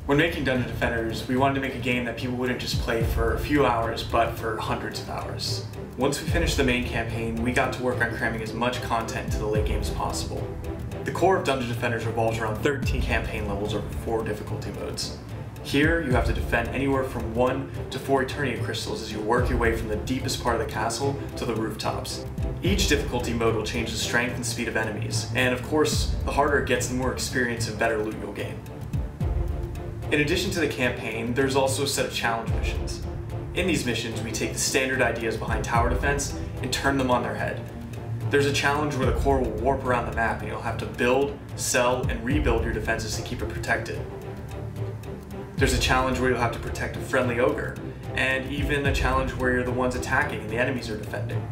When making Dungeon Defenders, we wanted to make a game that people wouldn't just play for a few hours, but for hundreds of hours. Once we finished the main campaign, we got to work on cramming as much content into the late game as possible. The core of Dungeon Defenders revolves around 13 campaign levels over 4 difficulty modes. Here, you have to defend anywhere from 1 to 4 Eternia crystals as you work your way from the deepest part of the castle to the rooftops. Each difficulty mode will change the strength and speed of enemies, and of course, the harder it gets, the more experience and better loot you'll gain. In addition to the campaign, there's also a set of challenge missions. In these missions, we take the standard ideas behind tower defense and turn them on their head. There's a challenge where the core will warp around the map and you'll have to build, sell, and rebuild your defenses to keep it protected. There's a challenge where you'll have to protect a friendly ogre, and even a challenge where you're the ones attacking and the enemies are defending.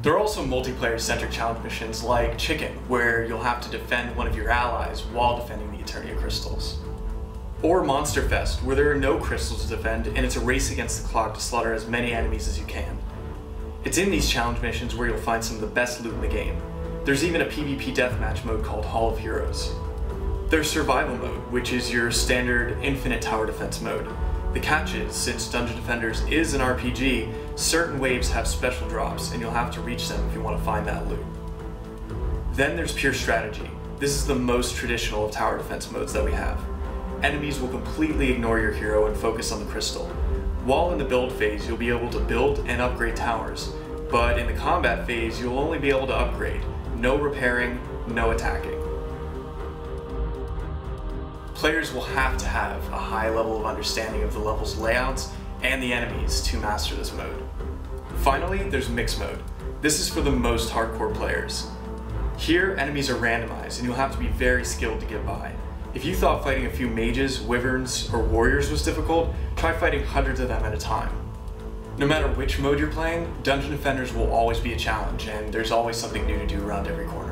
There are also multiplayer-centric challenge missions like Chicken, where you'll have to defend one of your allies while defending the Eternia crystals. Or Monster Fest, where there are no crystals to defend and it's a race against the clock to slaughter as many enemies as you can. It's in these challenge missions where you'll find some of the best loot in the game. There's even a PvP deathmatch mode called Hall of Heroes. There's Survival Mode, which is your standard infinite tower defense mode. The catch is, since Dungeon Defenders is an RPG, certain waves have special drops and you'll have to reach them if you want to find that loot. Then there's Pure Strategy. This is the most traditional of tower defense modes that we have. Enemies will completely ignore your hero and focus on the crystal. While in the build phase, you'll be able to build and upgrade towers, but in the combat phase, you'll only be able to upgrade. No repairing, no attacking. Players will have to have a high level of understanding of the level's layouts and the enemies to master this mode. Finally, there's Mix Mode. This is for the most hardcore players. Here, enemies are randomized and you'll have to be very skilled to get by. If you thought fighting a few mages, wyverns, or warriors was difficult, try fighting hundreds of them at a time. No matter which mode you're playing, Dungeon Defenders will always be a challenge, and there's always something new to do around every corner.